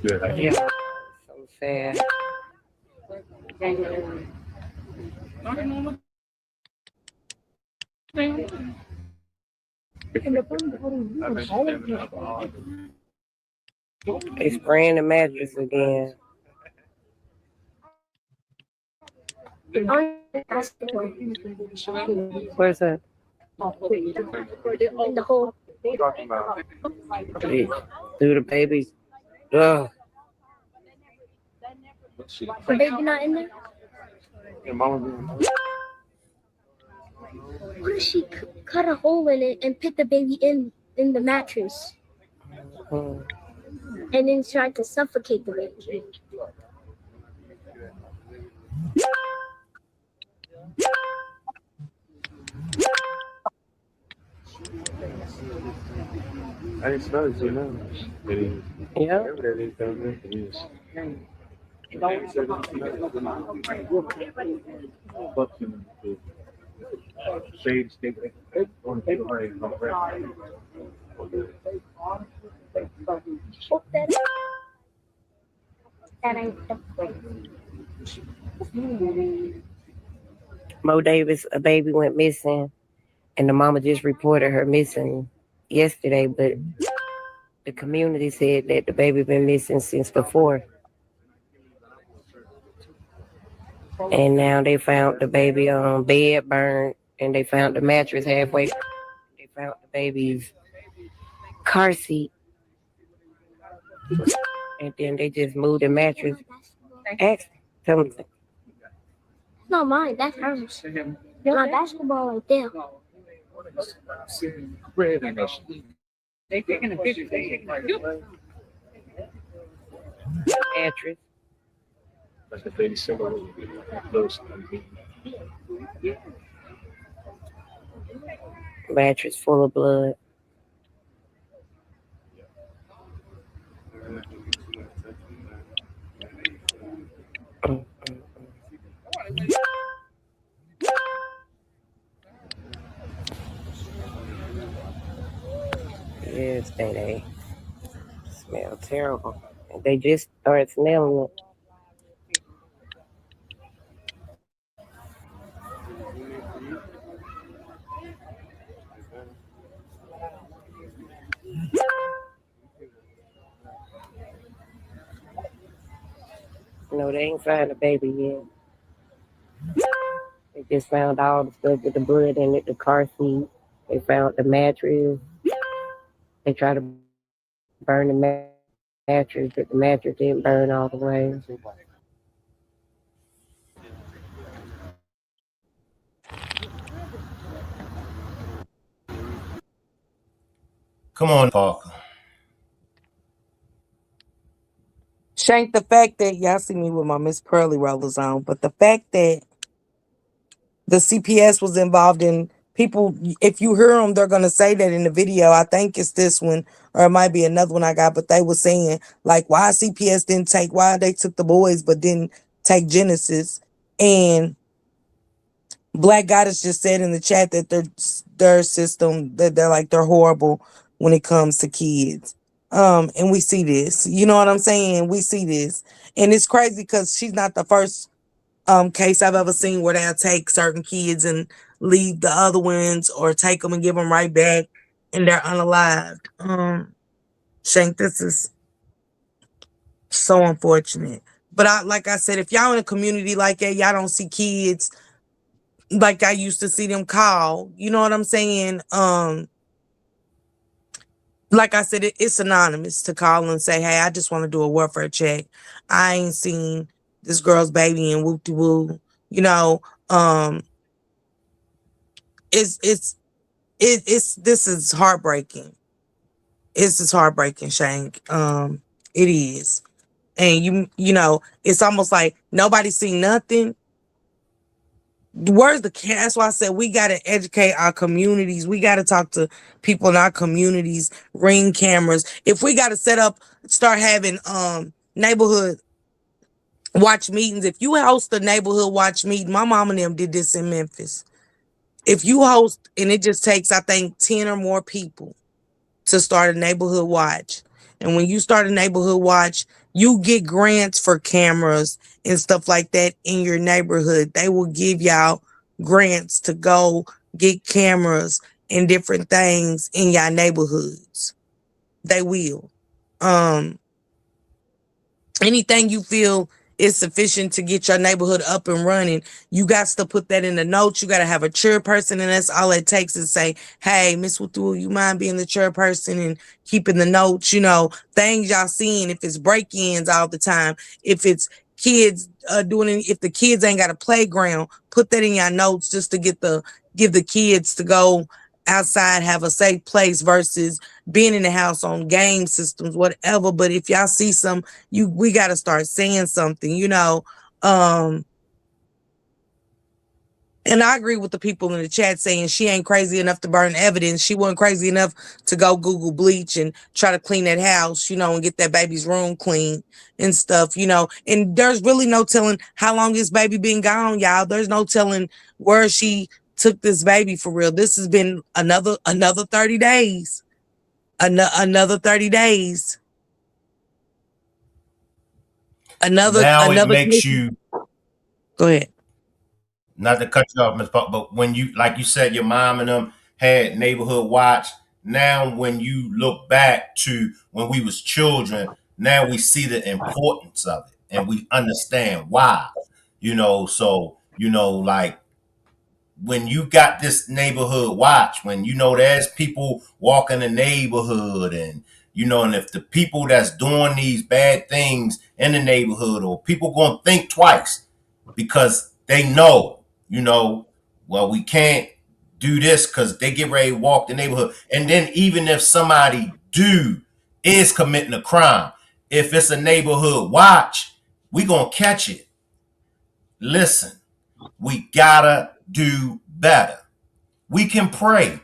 Yeah. So sad. They spraying the mattress again. Where's that? in the whole. Through the babies. Ugh. The baby not in there? What if she cut a hole in it and put the baby in the mattress? And then tried to suffocate the baby. I didn't smell it, so no. Yeah. That ain't the Mo Davis, a baby went missing, and the mama just reported her missing yesterday, but the community said that the baby been missing since the 4th. And now they found the baby bed burned, and they found the mattress halfway. They found the baby's car seat. And then they just moved the mattress. Tell them. not mine, that's hers. My basketball right there. They taking a picture. Mattress. like a very similar those. Mattress full of blood. Mm. Yes, they smell terrible. And they just started smelling it. No, they ain't found the baby yet. They just found all the stuff with the blood in it, the car seat. They found the mattress. They tried to burn the mattress, but the mattress didn't burn all the way. Come on, Parker. Shank, the fact that y'all see me with my Miss Pearly rollers on, but the fact that the CPS was involved in people, if you hear them, they're gonna say that in the video. I think it's this one, or it might be another one I got, but they were saying like why CPS didn't take, why they took the boys but didn't take Genesis. And Black Goddess just said in the chat that their system, that they're horrible when it comes to kids. And we see this. You know what I'm saying? We see this. And it's crazy because she's not the first case I've ever seen where they'll take certain kids and leave the other ones, or take them and give them right back and they're unalived. Shank, this is so unfortunate. But like I said, if y'all in a community like that, y'all don't see kids like I used to see them call. You know what I'm saying? Like I said, it's anonymous to call and say, hey, I just want to do a welfare check. I ain't seen this girl's baby and whoop de woo. You know, this is heartbreaking. This is heartbreaking, Shank. It is. And you know, it's almost like nobody seen nothing. Where's the That's why I said we got to educate our communities. We got to talk to people in our communities, ring cameras. If we got to start having neighborhood watch meetings. If you host a neighborhood watch meeting, my mom and them did this in Memphis. If you host, and it just takes, I think, 10 or more people to start a neighborhood watch. And when you start a neighborhood watch, you get grants for cameras and stuff like that in your neighborhood. They will give y'all grants to go get cameras and different things in your neighborhoods. They will. Anything you feel is sufficient to get your neighborhood up and running, you got to put that in the notes. You got to have a chairperson, and that's all it takes is say, hey, Miss Wutu, you mind being the chairperson and keeping the notes, you know, things y'all seeing, if it's break-ins all the time, if it's kids if the kids ain't got a playground, put that in your notes just to give the kids to go outside, have a safe place versus being in the house on game systems, whatever. But if y'all see we got to start saying something, you know. And I agree with the people in the chat saying she ain't crazy enough to burn evidence. She wasn't crazy enough to go Google bleach and try to clean that house, you know, and get that baby's room clean and stuff, you know. And there's really no telling how long this baby been gone, y'all. There's no telling where she took this baby for real. This has been another 30 days. Another 30 days. Now it makes you. Go ahead. Not to cut you off, Ms. Park, but when you, like you said, your mom and them had neighborhood watch. Now, when you look back to when we was children, now we see the importance of it and we understand why. You know, so you know, like when you got this neighborhood watch, when you know there's people walking the neighborhood, and you know, and if the people that's doing these bad things in the neighborhood, or people gonna think twice because they know, you know, well, we can't do this because they get ready to walk the neighborhood. And then even if somebody is committing a crime, if it's a neighborhood watch, we gonna catch it. Listen, we gotta do better. We can pray.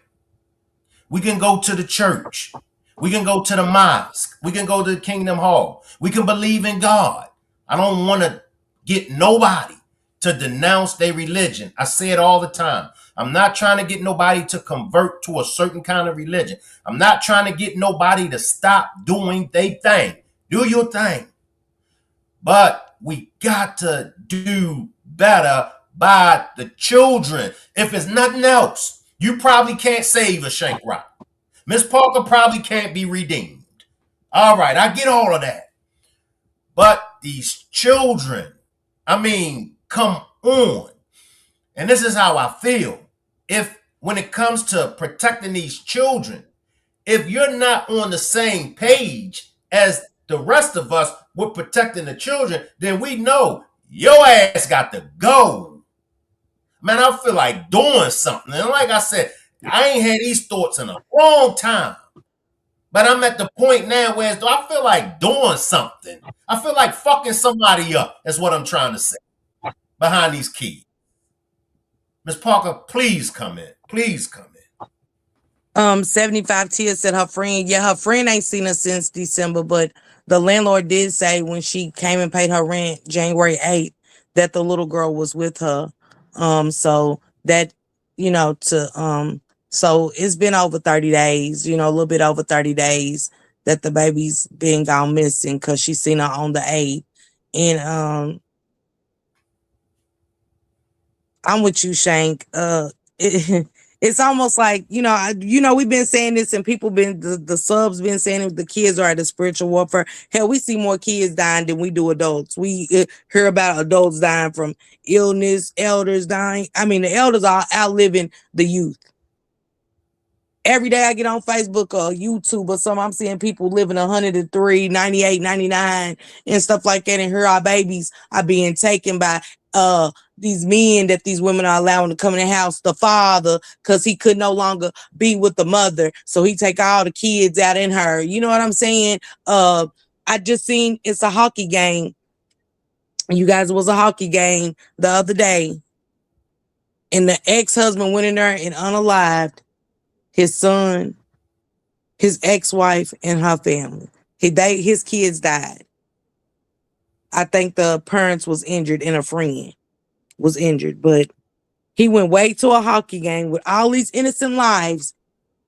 We can go to the church. We can go to the mosque. We can go to the Kingdom Hall. We can believe in God. I don't want to get nobody to denounce their religion. I say it all the time. I'm not trying to get nobody to convert to a certain kind of religion. I'm not trying to get nobody to stop doing their thing. Do your thing. But we got to do better by the children. If it's nothing else, you probably can't save a Shank Rock. Miss Parker probably can't be redeemed. All right, I get all of that. But these children, I mean, come on. And this is how I feel. If when it comes to protecting these children, if you're not on the same page as the rest of us with protecting the children, then we know your ass got to go. Man, I feel like doing something. And like I said, I ain't had these thoughts in a long time. But I'm at the point now where I feel like doing something. I feel like fucking somebody up. That's what I'm trying to say. Behind these kids. Miss Parker, please come in. Please come in. 75 Tia said her friend ain't seen her since December, but the landlord did say when she came and paid her rent January 8th that the little girl was with her. So that, so it's been over 30 days, a little bit over 30 days that the baby's been gone missing because she seen her on the 8th. And I'm with you, Shank. It's almost like, we've been saying this and people the subs been saying it, the kids are at the spiritual warfare. Hell, we see more kids dying than we do adults. We hear about adults dying from illness, elders dying. I mean, the elders are outliving the youth. Every day I get on Facebook or YouTube or something, I'm seeing people living 103, 98, 99 and stuff like that. And here our babies are being taken by these men that these women are allowing to come in the house, the father, because he could no longer be with the mother. So he take all the kids out in her. You know what I'm saying? I just seen it's a hockey game. You guys, it was a hockey game the other day. And the ex-husband went in there and unalived his son, his ex-wife, and her family. His kids died. I think the parents was injured and a friend was injured, but he went way to a hockey game with all these innocent lives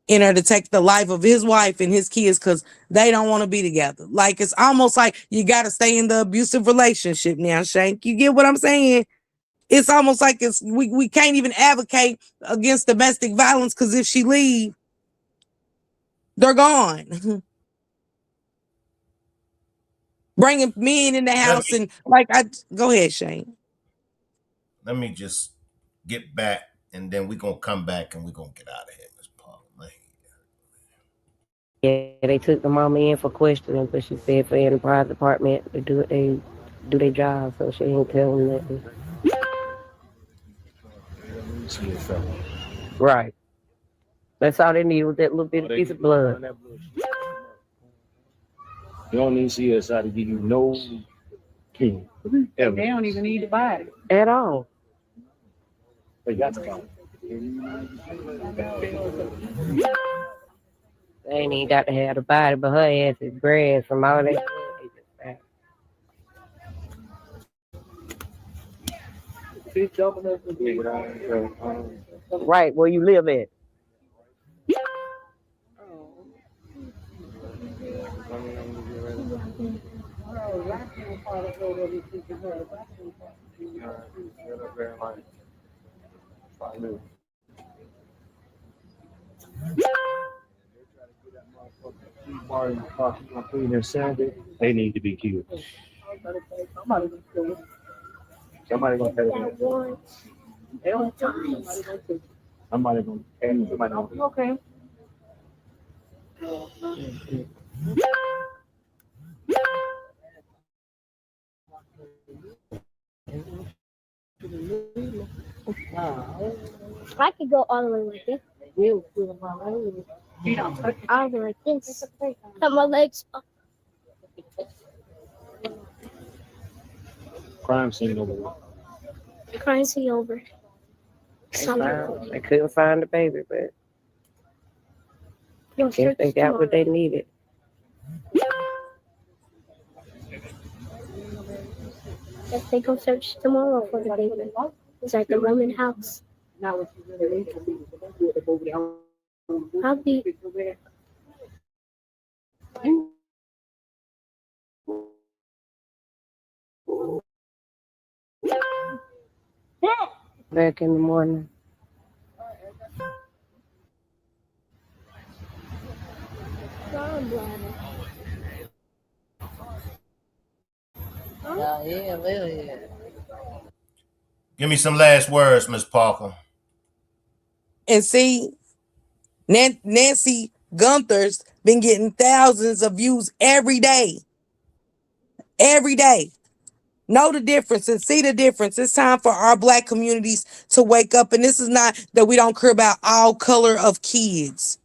in order to take the life of his wife and his kids because they don't want to be together. Like, it's almost like you got to stay in the abusive relationship now, Shank. You get what I'm saying? It's almost like we can't even advocate against domestic violence because if she leave, they're gone. Bringing men in the house and go ahead, Shane. Let me just get back and then we're going to come back and we're going to get out of here, Miss Parker. Yeah, they took the mama in for questioning, but she said for enterprise department to do their job, so she ain't tell them nothing. Right. That's all they need was that little bit of piece of blood. You don't need CSI to give you no key. They don't even need to buy it. At all. They got to buy it. They ain't even got to have the body, but her ass is grass from all that. Right, where you live at. They need to be killed. Somebody gonna pay that. Somebody gonna pay. Somebody gonna. Okay. I could go all the way like this. All the way like this. Cut my legs up. Crime scene over there. crazy over Wow. They couldn't find the baby, but I guess search they got what they tomorrow. needed. If they go search tomorrow for the baby, it's at the woman's house. I'll be. Back in the morning. Give me some last words, Miss Parker. And see, Nancy Gunther's been getting thousands of views every day. Every day. Know the difference and see the difference. It's time for our Black communities to wake up. And this is not that we don't care about all color of kids.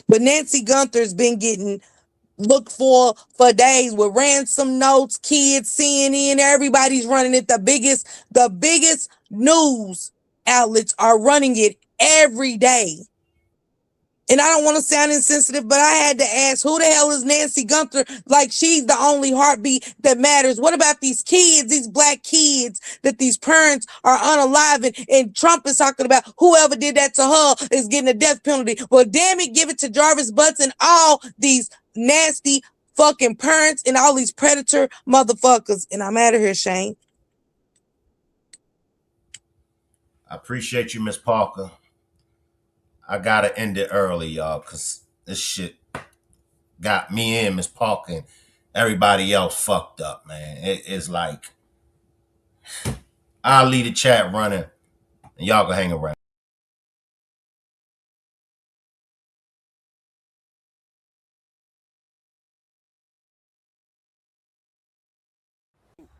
But Nancy Gunther's been getting looked for days with ransom notes, kids, CNN, everybody's running it. The biggest news outlets are running it every day. And I don't want to sound insensitive, but I had to ask, who the hell is Nancy Gunther? Like she's the only heartbeat that matters. What about these kids, these Black kids that these parents are unaliving? And Trump is talking about whoever did that to her is getting a death penalty. Well, damn it, give it to Jarvis Butts and all these nasty fucking parents and all these predator motherfuckers. And I'm out of here, Shane. I appreciate you, Miss Parker. I gotta end it early, y'all, because this shit got me and Miss Parker and everybody else fucked up, man. It's like, I'll leave the chat running and y'all can hang around.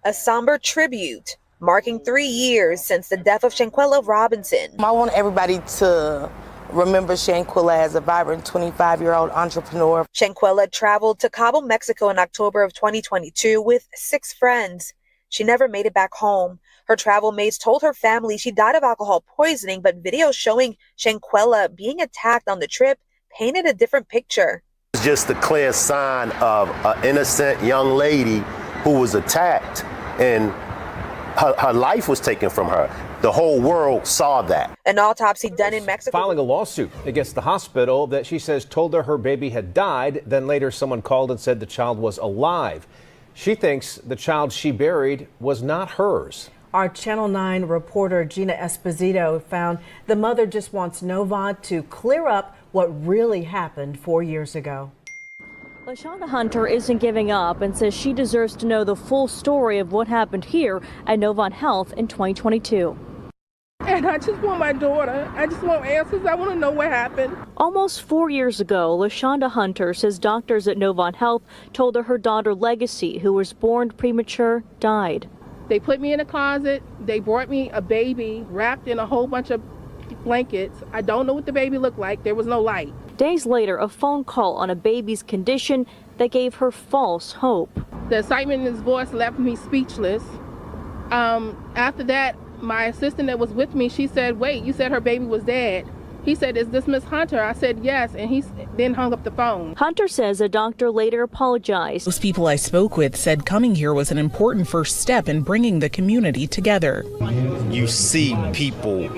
A somber tribute marking 3 years since the death of Shanquella Robinson. I want everybody to remember Shanquella as a vibrant 25-year-old entrepreneur. Shanquella traveled to Cabo, Mexico in October of 2022 with 6 friends. She never made it back home. Her travel mates told her family she died of alcohol poisoning, but videos showing Shanquella being attacked on the trip painted a different picture. It's just a clear sign of an innocent young lady who was attacked and her life was taken from her. The whole world saw that. An autopsy done in Mexico. Filing a lawsuit against the hospital that she says told her baby had died. Then later someone called and said the child was alive. She thinks the child she buried was not hers. Our Channel 9 reporter Gina Esposito found the mother just wants Novant to clear up what really happened 4 years ago. LaShonda Hunter isn't giving up and says she deserves to know the full story of what happened here at Novant Health in 2022. And I just want my daughter. I just want answers. I want to know what happened. Almost 4 years ago, LaShonda Hunter says doctors at Novant Health told her daughter Legacy, who was born premature, died. They put me in a closet. They brought me a baby wrapped in a whole bunch of blankets. I don't know what the baby looked like. There was no light. Days later, a phone call on a baby's condition that gave her false hope. The excitement in his voice left me speechless. After that, my assistant that was with me, she said, "Wait, you said her baby was dead." He said, "Is this Miss Hunter?" I said, "Yes," and he then hung up the phone. Hunter says a doctor later apologized. Those people I spoke with said coming here was an important first step in bringing the community together. You see people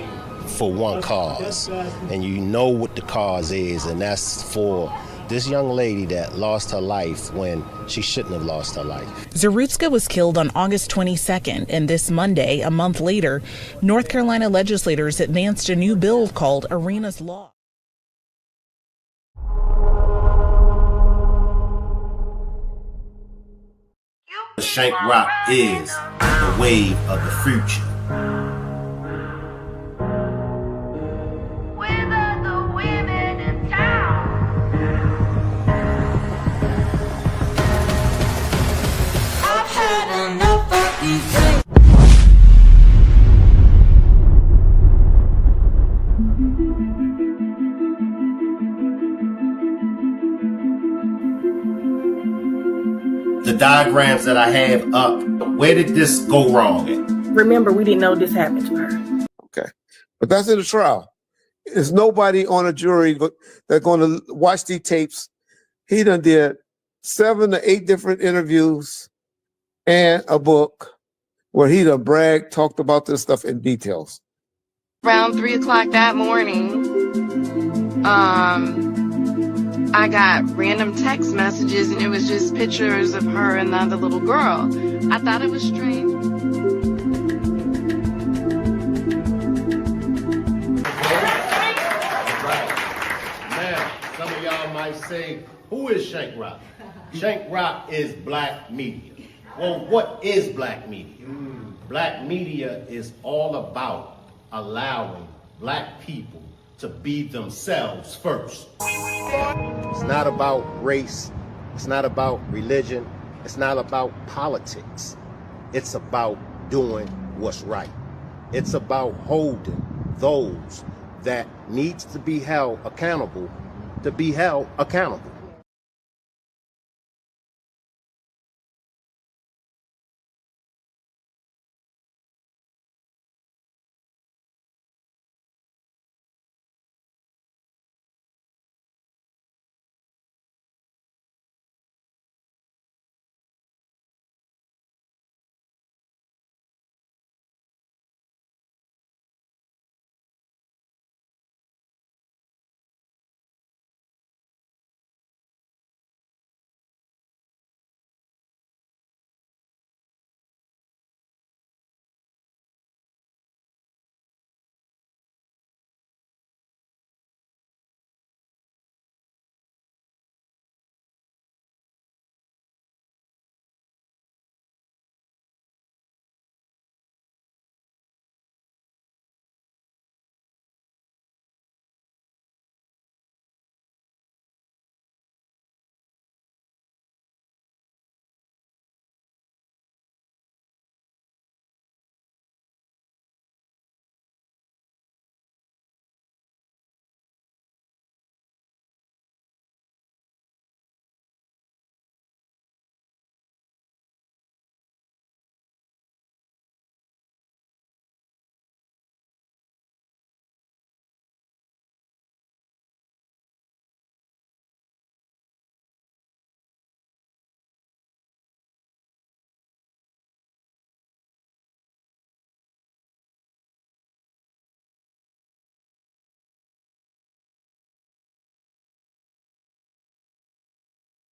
for one cause, and you know what the cause is, and that's for this young lady that lost her life when she shouldn't have lost her life. Zarutska was killed on August 22nd, and this Monday, a month later, North Carolina legislators advanced a new bill called Arena's Law. Shank Rock is the wave of the future. The diagrams that I have up, where did this go wrong at? remember, we didn't know this happened to her. Okay. But that's in the trial. There's nobody on a jury that's going to watch these tapes. He done did 7 to 8 different interviews and a book where he done bragged, talked about this stuff in details. Around 3 o'clock that morning, I got random text messages and it was just pictures of her and the other little girl. I thought it was strange. Now, some of y'all might say, who is Shank Rock? Shank Rock is black media. Well, what is black media? Black media is all about allowing black people to be themselves first. It's not about race. It's not about religion. It's not about politics. It's about doing what's right. It's about holding those that needs to be held accountable to be held accountable.